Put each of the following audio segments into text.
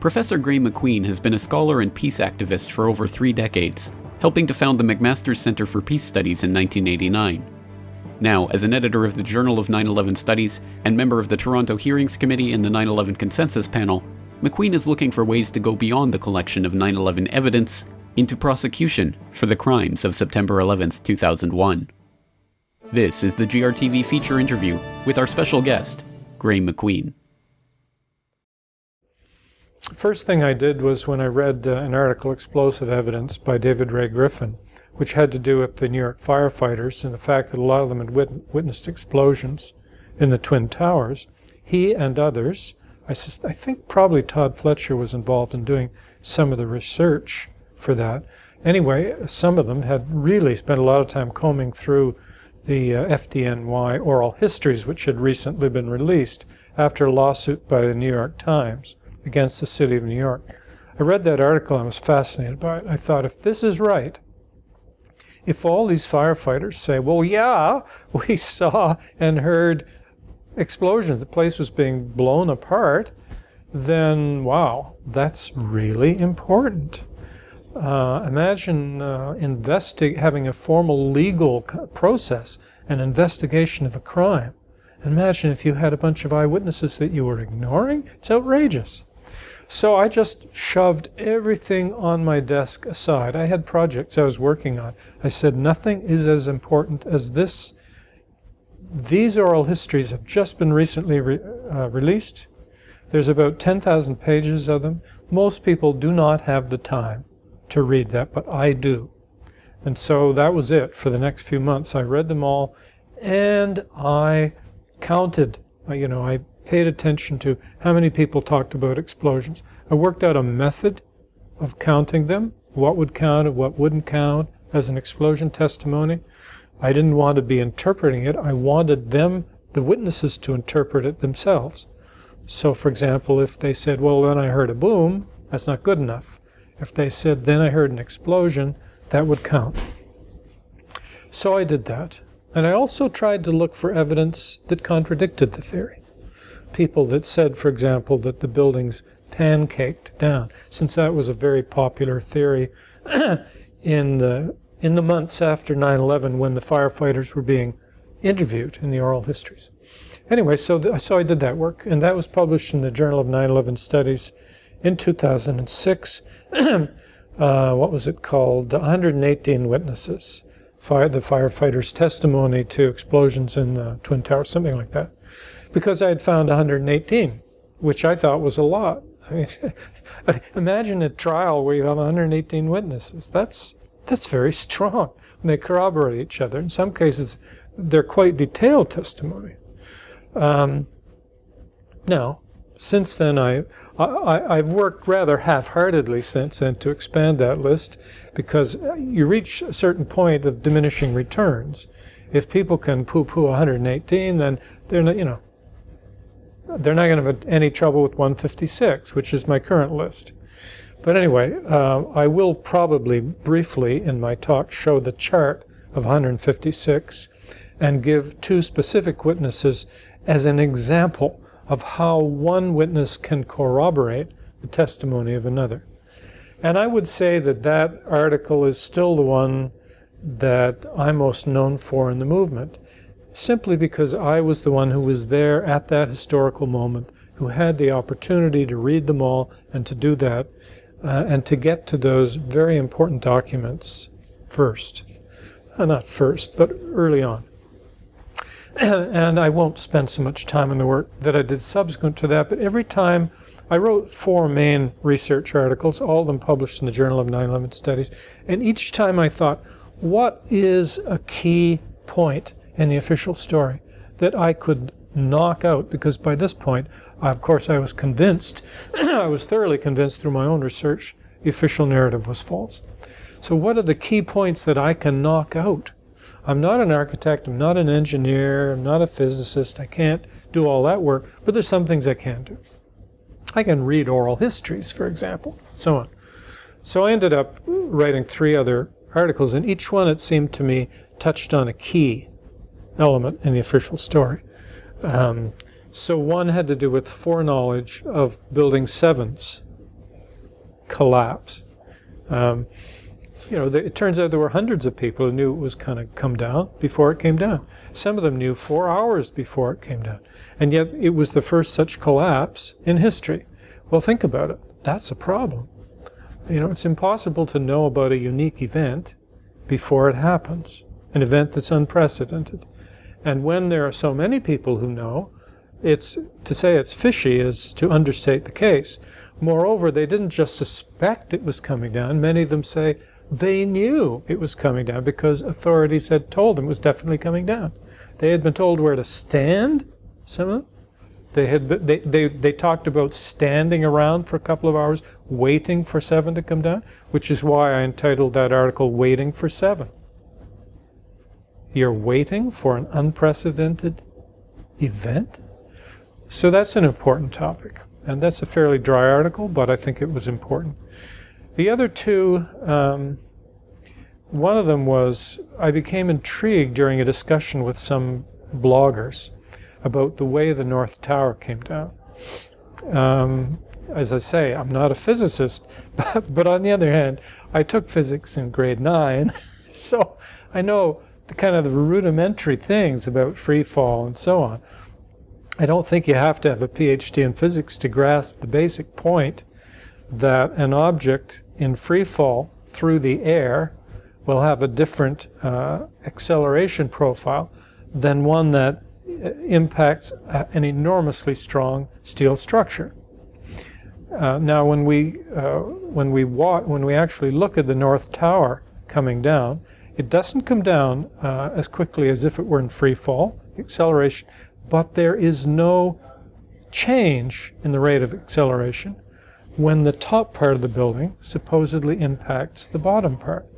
Professor Graeme MacQueen has been a scholar and peace activist for over 3 decades, helping to found the McMaster Center for Peace Studies in 1989. Now, as an editor of the Journal of 9/11 Studies and member of the Toronto Hearings Committee and the 9/11 Consensus Panel, MacQueen is looking for ways to go beyond the collection of 9/11 evidence into prosecution for the crimes of September 11, 2001. This is the GRTV Feature Interview with our special guest, Graeme MacQueen. First thing I did was when I read an article, Explosive Evidence, by David Ray Griffin, which had to do with the New York firefighters and the fact that a lot of them had witnessed explosions in the Twin Towers. He and others, I think probably Todd Fletcher was involved in doing some of the research for that. Anyway, some of them had really spent a lot of time combing through the FDNY oral histories, which had recently been released after a lawsuit by the New York Times against the city of New York. I read that article and I was fascinated by it. I thought, if this is right, if all these firefighters say, well, yeah, we saw and heard explosions, the place was being blown apart, then, wow, that's really important. Imagine having a formal legal process, an investigation of a crime. Imagine if you had a bunch of eyewitnesses that you were ignoring. It's outrageous. So I just shoved everything on my desk aside. I had projects I was working on. I said, nothing is as important as this. These oral histories have just been recently released. There's about 10,000 pages of them. Most people do not have the time to read that, but I do. And so that was it for the next few months. I read them all, and I counted. I paid attention to how many people talked about explosions. I worked out a method of counting them, what would count and what wouldn't count as an explosion testimony. I didn't want to be interpreting it. I wanted them, the witnesses, to interpret it themselves. So, for example, if they said, well, then I heard a boom, that's not good enough. If they said, then I heard an explosion, that would count. So I did that. And I also tried to look for evidence that contradicted the theory. People that said, for example, that the buildings pancaked down, since that was a very popular theory in the months after 9/11 when the firefighters were being interviewed in the oral histories. Anyway, so I did that work, and that was published in the Journal of 9/11 Studies in 2006. What was it called? 118 witnesses. The firefighters' testimony to explosions in the Twin Towers, something like that. Because I had found 118, which I thought was a lot. I mean, imagine a trial where you have 118 witnesses. That's very strong. And they corroborate each other. In some cases, they're quite detailed testimony. Now, since then, I've worked rather half-heartedly since then to expand that list, because you reach a certain point of diminishing returns. If people can poo-poo 118, then they're not, they're not going to have any trouble with 156, which is my current list. But anyway, I will probably briefly in my talk show the chart of 156 and give 2 specific witnesses as an example of how one witness can corroborate the testimony of another. And I would say that that article is still the one that I'm most known for in the movement, simply because I was the one who was there at that historical moment, who had the opportunity to read them all and to do that, and to get to those very important documents first. Not first, but early on. And I won't spend so much time on the work that I did subsequent to that, but every time I wrote 4 main research articles, all of them published in the Journal of 9/11 Studies, and each time I thought, what is a key point in the official story that I could knock out? Because by this point, of course, I was convinced, I was thoroughly convinced through my own research, the official narrative was false. So what are the key points that I can knock out? I'm not an architect, I'm not an engineer, I'm not a physicist, I can't do all that work, but there's some things I can do. I can read oral histories, for example, so on. So I ended up writing 3 other articles, and each one, it seemed to me, touched on a key element in the official story. So one had to do with foreknowledge of Building 7's collapse. It turns out there were hundreds of people who knew it was going to come down before it came down. Some of them knew 4 hours before it came down. And yet it was the first such collapse in history. Well, think about it. That's a problem. It's impossible to know about a unique event before it happens, an event that's unprecedented. And when there are so many people who know, to say it's fishy is to understate the case. Moreover, they didn't just suspect it was coming down. Many of them say they knew it was coming down because authorities had told them it was definitely coming down. They had been told where to stand, some of them. They talked about standing around for a couple of hours waiting for 7 to come down, which is why I entitled that article, Waiting for 7. You're waiting for an unprecedented event? So that's an important topic. And that's a fairly dry article, but I think it was important. The other two, one of them was, I became intrigued during a discussion with some bloggers about the way the North Tower came down. As I say, I'm not a physicist, but on the other hand, I took physics in grade 9, so I know the kind of the rudimentary things about free fall and so on. I don't think you have to have a PhD in physics to grasp the basic point that an object in free fall through the air will have a different acceleration profile than one that impacts an enormously strong steel structure. Now, when we actually look at the North Tower coming down, it doesn't come down as quickly as if it were in free fall acceleration, but there is no change in the rate of acceleration when the top part of the building supposedly impacts the bottom part.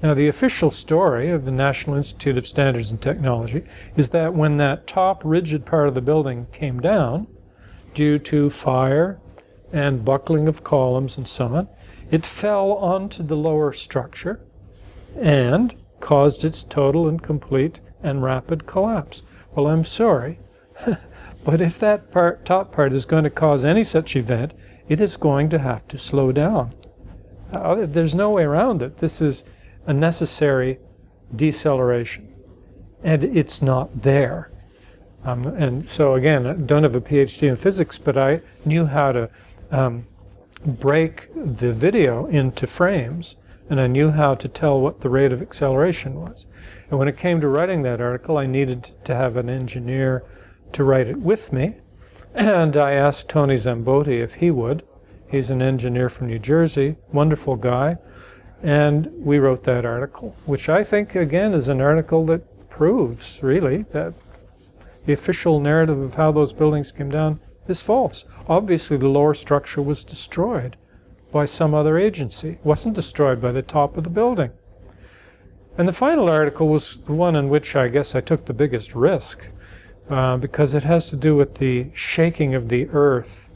Now, the official story of the National Institute of Standards and Technology is that when that top rigid part of the building came down, due to fire and buckling of columns and so on, it fell onto the lower structure and caused its total and complete and rapid collapse. Well, I'm sorry, but if that top part is going to cause any such event, it is going to have to slow down. There's no way around it. This is a necessary deceleration, and it's not there. And so again, I don't have a PhD in physics, but I knew how to break the video into frames, and I knew how to tell what the rate of acceleration was. And when it came to writing that article, I needed to have an engineer to write it with me, and I asked Tony Zambotti if he would. He's an engineer from New Jersey, wonderful guy, and we wrote that article, which I think, again, is an article that proves, really, that the official narrative of how those buildings came down is false. Obviously, the lower structure was destroyed by some other agency. It wasn't destroyed by the top of the building. And the final article was the one in which I guess I took the biggest risk, because it has to do with the shaking of the earth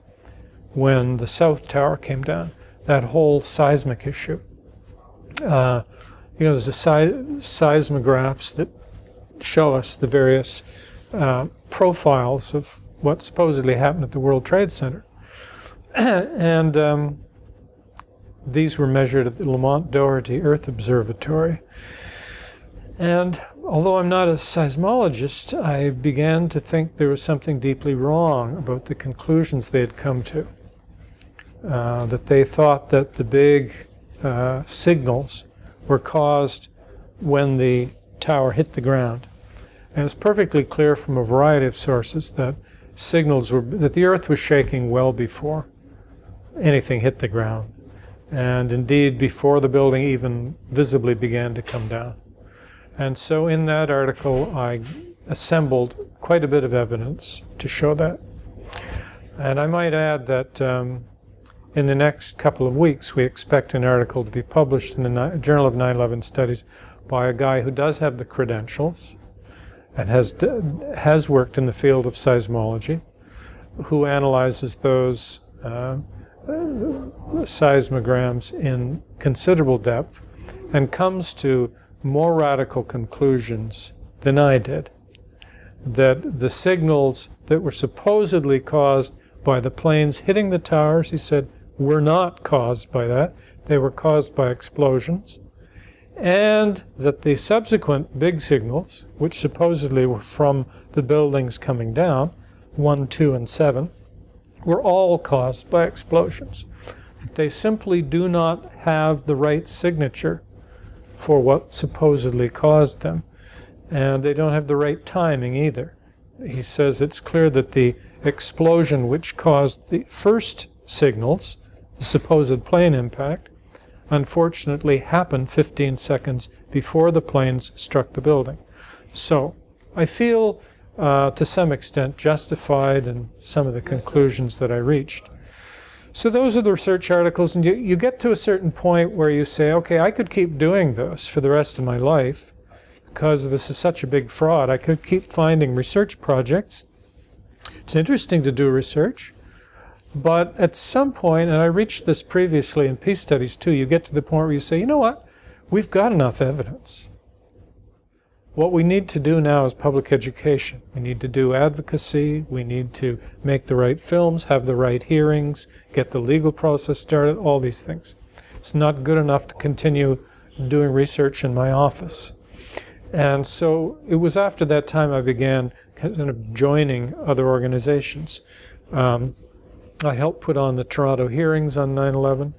when the South Tower came down, that whole seismic issue. There's the seismographs that show us the various profiles of what supposedly happened at the World Trade Center. And these were measured at the Lamont Doherty Earth Observatory. And although I'm not a seismologist, I began to think there was something deeply wrong about the conclusions they had come to. That they thought that the big signals were caused when the tower hit the ground. And it's perfectly clear from a variety of sources that that the earth was shaking well before anything hit the ground. And indeed, before the building even visibly began to come down. And so in that article, I assembled quite a bit of evidence to show that. And I might add that in the next couple of weeks, we expect an article to be published in the Journal of 9/11 Studies by a guy who does have the credentials and has worked in the field of seismology, who analyzes those seismograms in considerable depth and comes to more radical conclusions than I did. That the signals that were supposedly caused by the planes hitting the towers, he said, were not caused by that. They were caused by explosions. And that the subsequent big signals, which supposedly were from the buildings coming down, 1, 2, and 7, were all caused by explosions. That they simply do not have the right signature for what supposedly caused them. And they don't have the right timing either. He says it's clear that the explosion which caused the first signals, the supposed plane impact, unfortunately happened 15 seconds before the planes struck the building. So I feel to some extent justified in some of the conclusions that I reached. So those are the research articles, and you get to a certain point where you say, okay, I could keep doing this for the rest of my life because this is such a big fraud. I could keep finding research projects. It's interesting to do research, but at some point, and I reached this previously in peace studies too, you get to the point where you say, you know what, we've got enough evidence. What we need to do now is public education. We need to do advocacy. We need to make the right films, have the right hearings, get the legal process started, all these things. It's not good enough to continue doing research in my office. And so it was after that time I began kind of joining other organizations. I helped put on the Toronto hearings on 9/11,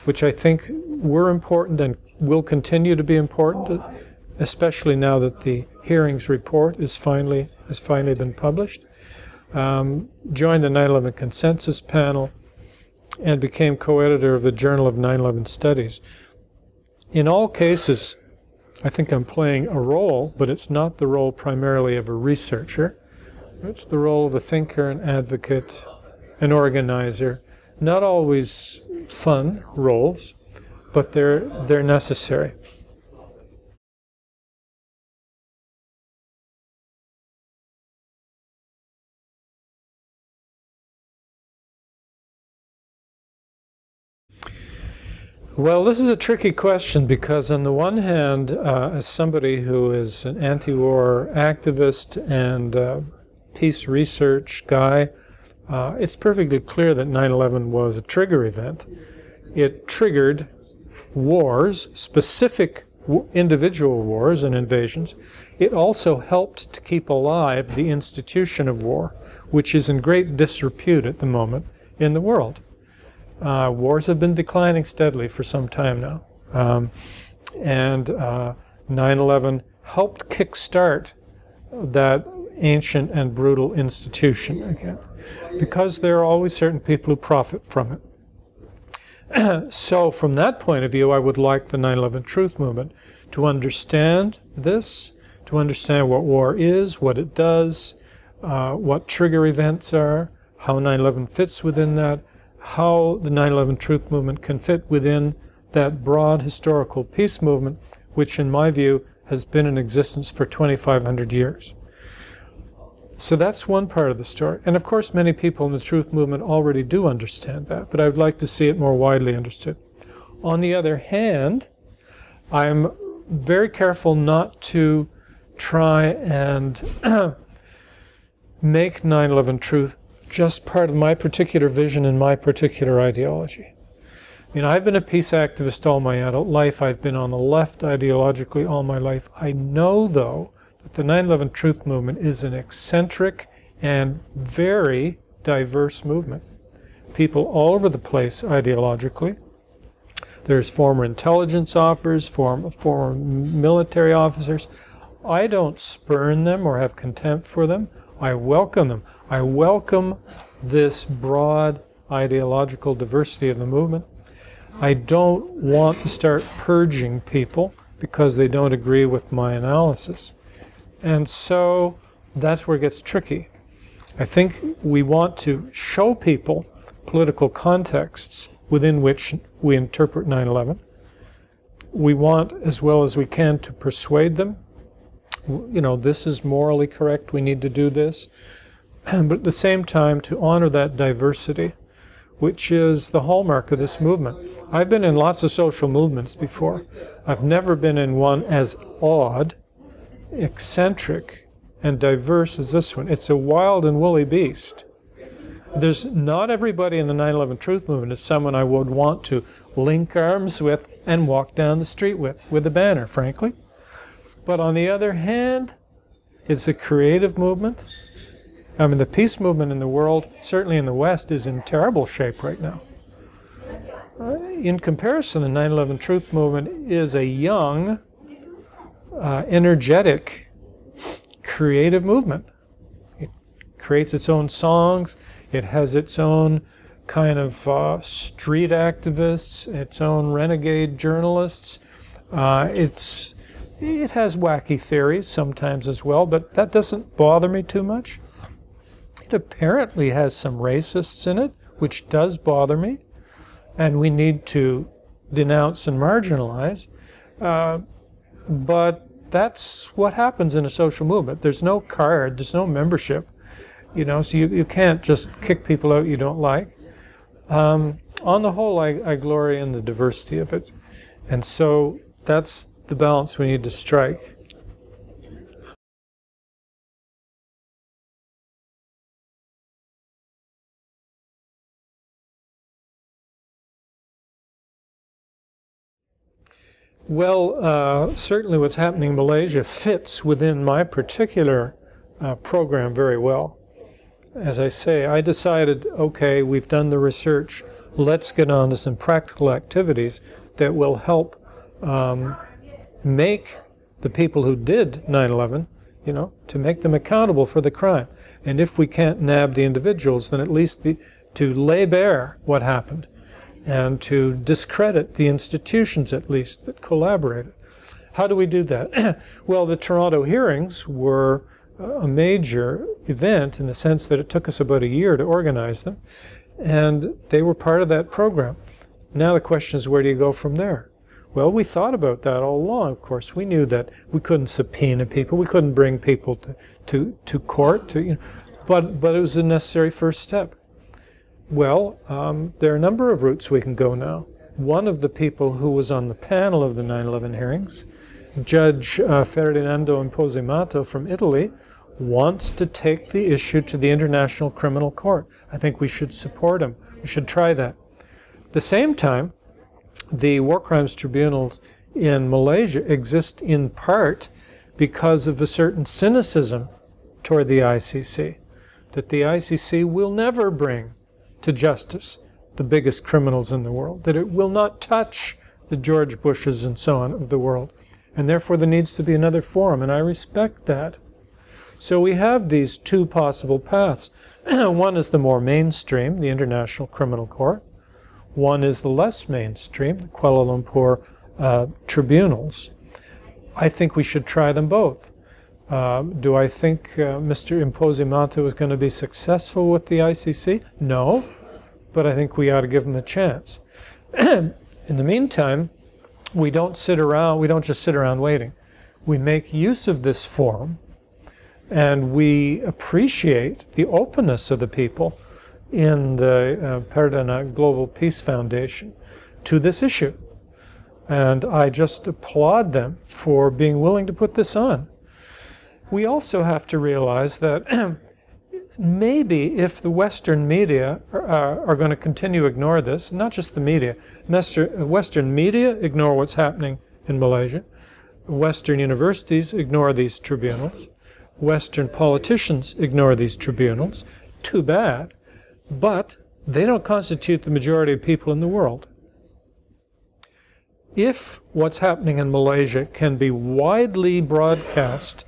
which I think were important and will continue to be important, especially now that the hearings report has finally been published. Joined the 9/11 consensus panel and became co-editor of the Journal of 9/11 Studies. In all cases, I think I'm playing a role, but it's not the role primarily of a researcher. It's the role of a thinker, an advocate, an organizer. Not always fun roles, but they're necessary. Well, this is a tricky question because on the one hand, as somebody who is an anti-war activist and peace research guy, it's perfectly clear that 9/11 was a trigger event. It triggered wars, specific individual wars and invasions. It also helped to keep alive the institution of war, which is in great disrepute at the moment in the world. Wars have been declining steadily for some time now. And 9/11 helped kickstart that ancient and brutal institution again, because there are always certain people who profit from it. So from that point of view, I would like the 9/11 Truth Movement to understand this, to understand what war is, what it does, what trigger events are, how 9/11 fits within that, how the 9/11 Truth Movement can fit within that broad historical peace movement, which in my view has been in existence for 2,500 years. So that's one part of the story. And of course many people in the Truth Movement already do understand that, but I would like to see it more widely understood. On the other hand, I'm very careful not to try and make 9/11 Truth just part of my particular vision and my particular ideology. I mean, I've been a peace activist all my adult life. I've been on the left ideologically all my life. I know, though, that the 9/11 Truth Movement is an eccentric and very diverse movement. People all over the place ideologically. There's former intelligence officers, former military officers. I don't spurn them or have contempt for them. I welcome them. I welcome this broad ideological diversity of the movement. I don't want to start purging people because they don't agree with my analysis. And so that's where it gets tricky. I think we want to show people political contexts within which we interpret 9/11. We want, as well as we can, to persuade them. You know, this is morally correct, we need to do this. But at the same time, to honor that diversity, which is the hallmark of this movement. I've been in lots of social movements before. I've never been in one as odd, eccentric, and diverse as this one. It's a wild and woolly beast. There's not everybody in the 9/11 Truth Movement is someone I would want to link arms with and walk down the street with a banner, frankly. But on the other hand, it's a creative movement. I mean, the peace movement in the world, certainly in the West, is in terrible shape right now. In comparison, the 9/11 Truth Movement is a young, energetic, creative movement. It creates its own songs. It has its own kind of street activists, its own renegade journalists. It has wacky theories sometimes as well, but that doesn't bother me too much. It apparently has some racists in it, which does bother me, and we need to denounce and marginalize. But that's what happens in a social movement. There's no card, there's no membership, so you can't just kick people out you don't like. On the whole, I glory in the diversity of it, and so that's the balance we need to strike. Well, certainly what's happening in Malaysia fits within my particular program very well. As I say, I decided, okay, we've done the research, let's get on to some practical activities that will help make the people who did 9/11, to make them accountable for the crime. And if we can't nab the individuals, then at least to lay bare what happened and to discredit the institutions, at least, that collaborated. How do we do that? Well, the Toronto hearings were a major event in the sense that it took us about a year to organize them, and they were part of that program. Now the question is, where do you go from there? Well, we thought about that all along, of course. We knew that we couldn't subpoena people, we couldn't bring people to court, but it was a necessary first step. Well, there are a number of routes we can go now. One of the people who was on the panel of the 9/11 hearings, Judge Ferdinando Imposimato from Italy, wants to take the issue to the International Criminal Court. I think we should support him. We should try that. At the same time, the war crimes tribunals in Malaysia exist in part because of a certain cynicism toward the ICC, that the ICC will never bring to justice the biggest criminals in the world, that it will not touch the George Bushes and so on of the world, and therefore there needs to be another forum, and I respect that. So we have these two possible paths. One is the more mainstream, the International Criminal Court. One is the less mainstream, the Kuala Lumpur tribunals. I think we should try them both. Do I think Mr. Imposimato is going to be successful with the ICC? No, but I think we ought to give him a chance. In the meantime, we don't just sit around waiting. We make use of this forum, and we appreciate the openness of the people in the Perdana Global Peace Foundation to this issue. And I just applaud them for being willing to put this on. We also have to realize that maybe if the Western media are going to continue to ignore this, not just the media, Western media ignore what's happening in Malaysia, Western universities ignore these tribunals, Western politicians ignore these tribunals, too bad, but they don't constitute the majority of people in the world. If what's happening in Malaysia can be widely broadcast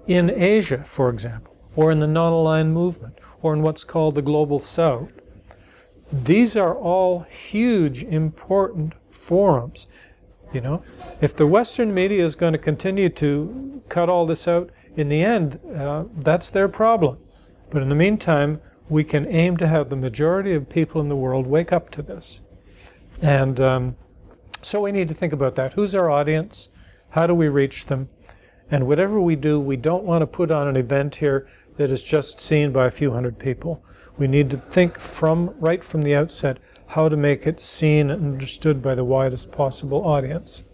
in Asia, for example, or in the non-aligned movement, or in what's called the Global South, these are all huge, important forums. If the Western media is going to continue to cut all this out, in the end, that's their problem. But in the meantime, we can aim to have the majority of people in the world wake up to this. And so we need to think about that. Who's our audience? How do we reach them? And whatever we do, we don't want to put on an event here that is just seen by a few hundred people. We need to think right from the outset how to make it seen and understood by the widest possible audience.